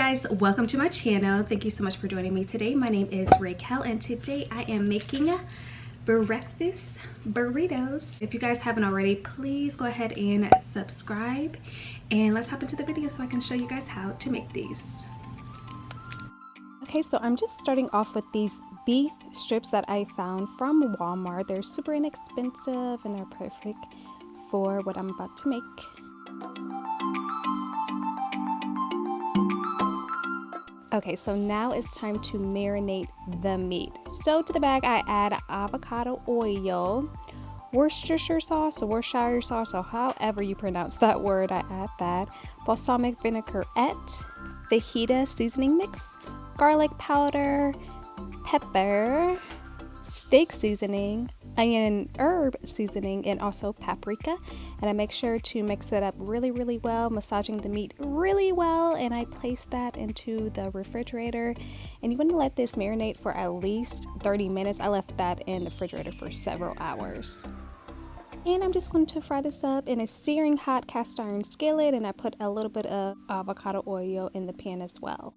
guys, welcome to my channel. Thank you so much for joining me today. My name is Raquel and today I am making breakfast burritos. If you guys haven't already, please go ahead and subscribe and let's hop into the video so I can show you guys how to make these. Okay, so I'm just starting off with these beef strips that I found from Walmart. They're super inexpensive and they're perfect for what I'm about to make. Okay, so now it's time to marinate the meat. So to the bag, I add avocado oil, Worcestershire sauce, or however you pronounce that word, I add that, balsamic vinaigrette, fajita seasoning mix, garlic powder, pepper, steak seasoning, onion herb seasoning, and also paprika. And I make sure to mix it up really well, massaging the meat really well, and I place that into the refrigerator. And you want to let this marinate for at least 30 minutes. I left that in the refrigerator for several hours. And I'm just going to fry this up in a searing hot cast iron skillet, and I put a little bit of avocado oil in the pan as well.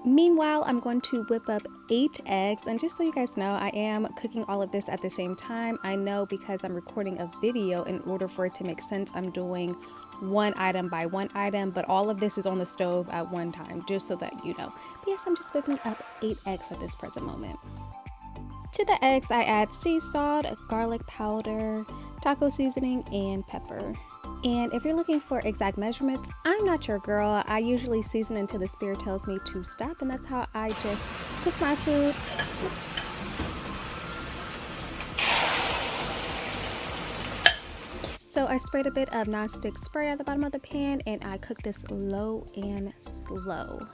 Meanwhile, I'm going to whip up 8 eggs, and just so you guys know, I am cooking all of this at the same time. I know because I'm recording a video, in order for it to make sense, I'm doing one item by one item, but all of this is on the stove at one time, just so that you know. But yes, I'm just whipping up 8 eggs at this present moment. To the eggs, I add sea salt, garlic powder, taco seasoning, and pepper. And if you're looking for exact measurements, I'm not your girl. I usually season until the spirit tells me to stop, and that's how I just cook my food. So I sprayed a bit of nonstick spray at the bottom of the pan, and I cook this low and slow.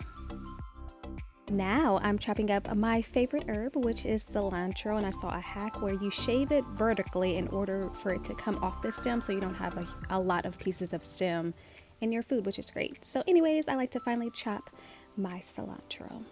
Now I'm chopping up my favorite herb, which is cilantro, and I saw a hack where you shave it vertically in order for it to come off the stem, so you don't have a lot of pieces of stem in your food, which is great. So anyways, I like to finely chop my cilantro.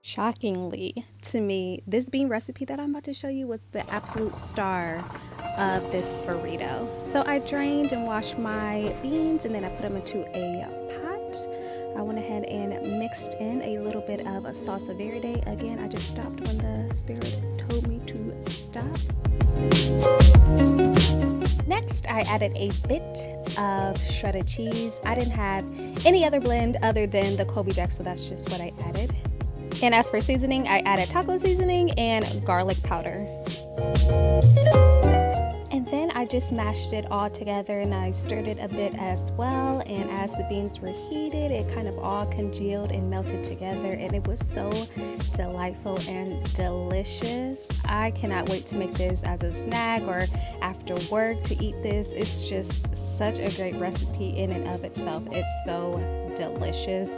Shockingly to me, this bean recipe that I'm about to show you was the absolute star of this burrito. So I drained and washed my beans, and then I put them into a pot. I went ahead and mixed in a little bit of a salsa verde. Again, I just stopped when the spirit told me to stop. Next, I added a bit of shredded cheese. I didn't have any other blend other than the Colby Jack, so that's just what I added. And as for seasoning, I added taco seasoning and garlic powder. And then I just mashed it all together, and I stirred it a bit as well. And as the beans were heated, it kind of all congealed and melted together, and it was so delightful and delicious. I cannot wait to make this as a snack or after work to eat this. It's just such a great recipe in and of itself. It's so delicious.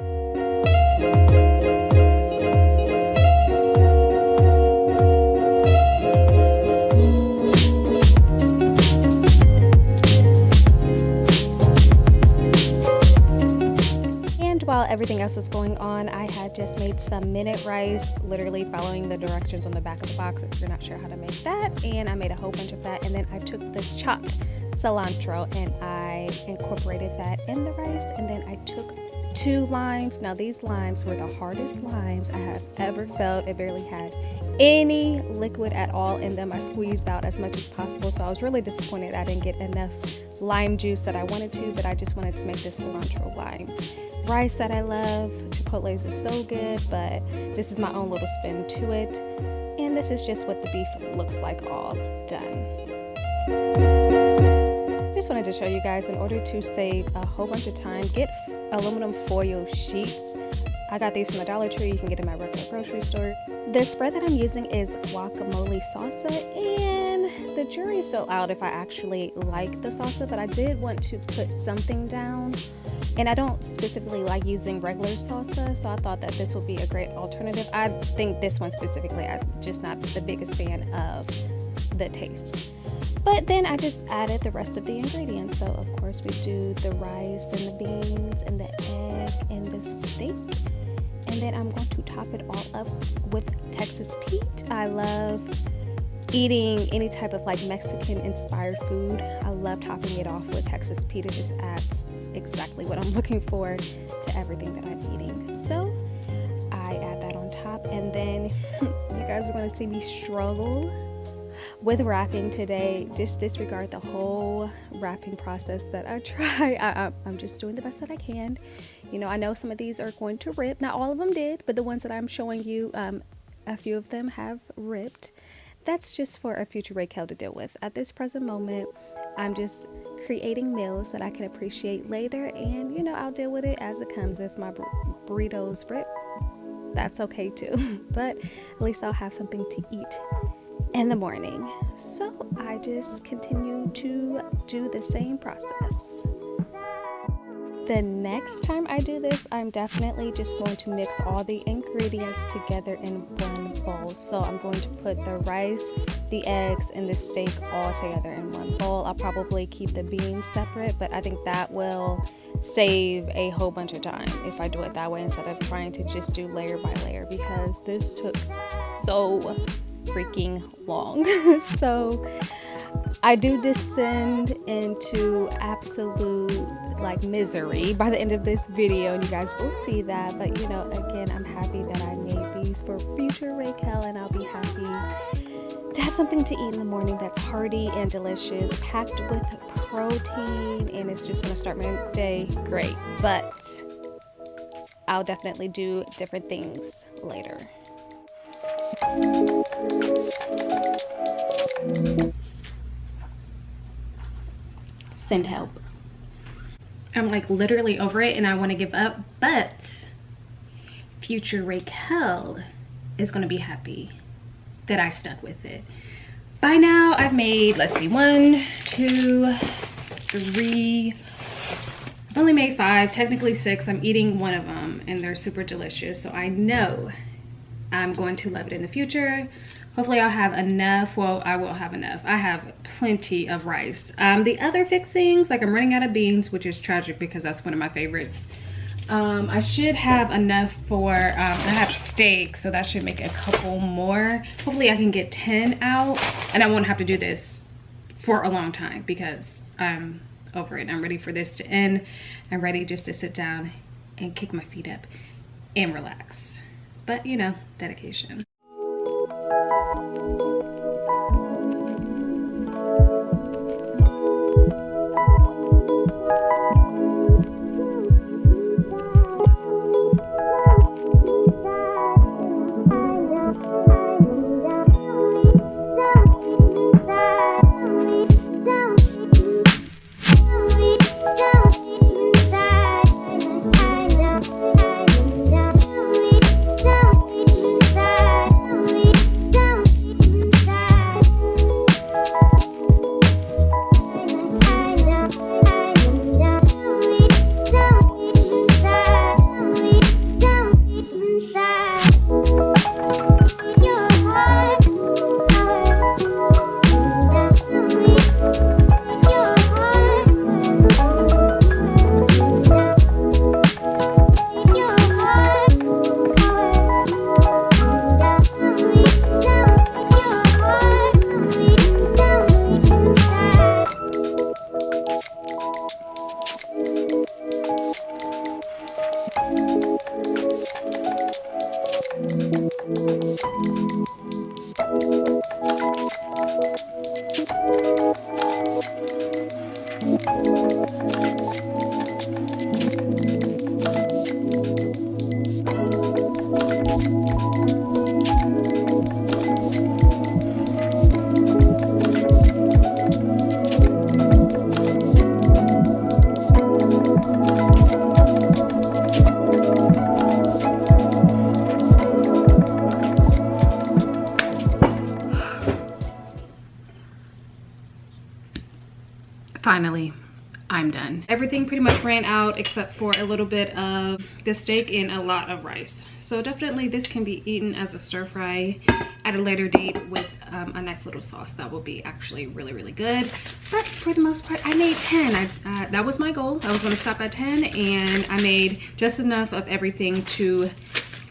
While everything else was going on, I had just made some minute rice, literally following the directions on the back of the box if you're not sure how to make that, and I made a whole bunch of that. And then I took the chopped cilantro and I incorporated that in the rice, and then I took 2 limes. Now these limes were the hardest limes I have ever felt. It barely had any liquid at all in them. I squeezed out as much as possible, so I was really disappointed I didn't get enough lime juice that I wanted to, but I just wanted to make this cilantro lime rice that I love. Chipotle's is so good, but this is my own little spin to it. And this is just what the beef looks like all done. Just wanted to show you guys, in order to save a whole bunch of time, get aluminum foil sheets. I got these from the Dollar Tree. You can get them at my regular grocery store. The spread that I'm using is guacamole salsa, and the jury's still out if I actually like the salsa, but I did want to put something down. And I don't specifically like using regular salsa, so I thought that this would be a great alternative. I think this one specifically, I'm just not the biggest fan of the taste. But then I just added the rest of the ingredients. So of course we do the rice and the beans and the egg and the steak. And then I'm going to top it all up with Texas Pete. I love eating any type of like Mexican inspired food. I love topping it off with Texas Pete. It just adds exactly what I'm looking for to everything that I'm eating. So I add that on top, and then you guys are going to see me struggle with wrapping today. Just disregard the whole wrapping process that I try. I'm just doing the best that I can. You know, I know some of these are going to rip. Not all of them did, but the ones that I'm showing you, a few of them have ripped. That's just for a future Raquel to deal with. At this present moment, I'm just creating meals that I can appreciate later, and you know, I'll deal with it as it comes. If my burritos rip, that's okay too. But at least I'll have something to eat in the morning. So I just continue to do the same process. The next time I do this, I'm definitely just going to mix all the ingredients together in one bowl. So I'm going to put the rice, the eggs, and the steak all together in one bowl. I'll probably keep the beans separate, but I think that will save a whole bunch of time if I do it that way instead of trying to just do layer by layer, because this took so freaking long. So I do descend into absolute like misery by the end of this video, and you guys will see that. But you know, again, I'm happy that I made these for future Raquel, and I'll be happy to have something to eat in the morning that's hearty and delicious, packed with protein, and it's just going to start my day great. But I'll definitely do different things later. Send help. I'm like literally over it and I want to give up, but future Raquel is going to be happy that I stuck with it. By now I've made, let's see, 1, 2, 3, I've only made 5, technically 6. I'm eating one of them and they're super delicious. So I know I'm going to love it in the future. Hopefully I'll have enough. Well, I will have enough. I have plenty of rice. The other fixings, like I'm running out of beans, which is tragic because that's one of my favorites. I should have enough for, I have steak, so that should make a couple more. Hopefully I can get 10 out and I won't have to do this for a long time because I'm over it. I'm ready for this to end. I'm ready just to sit down and kick my feet up and relax. But you know, dedication. finally, I'm done. Everything pretty much ran out except for a little bit of the steak and a lot of rice. So definitely this can be eaten as a stir fry at a later date with a nice little sauce. That will be actually really, really good. But for the most part, I made 10. That was my goal. I was gonna stop at 10, and I made just enough of everything to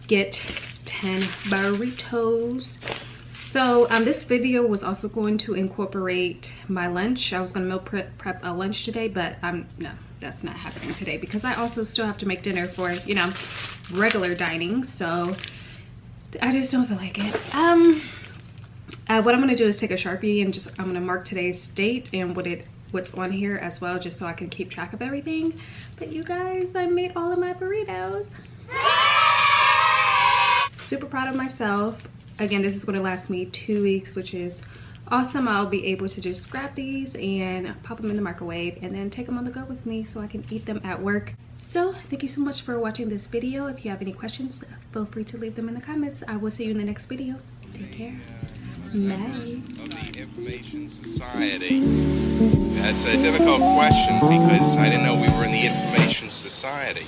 get 10 burritos. So this video was also going to incorporate my lunch. I was gonna meal prep a lunch today, but no, that's not happening today because I also still have to make dinner for, you know, regular dining. So I just don't feel like it. What I'm gonna do is take a Sharpie and I'm gonna mark today's date and what's on here as well, just so I can keep track of everything. But you guys, I made all of my burritos. Super proud of myself. Again, this is going to last me 2 weeks, which is awesome. I'll be able to just grab these and pop them in the microwave and then take them on the go with me so I can eat them at work. So thank you so much for watching this video. If you have any questions, feel free to leave them in the comments. I will see you in the next video. Take care. Bye. Of the Information Society. That's a difficult question because I didn't know we were in the Information Society.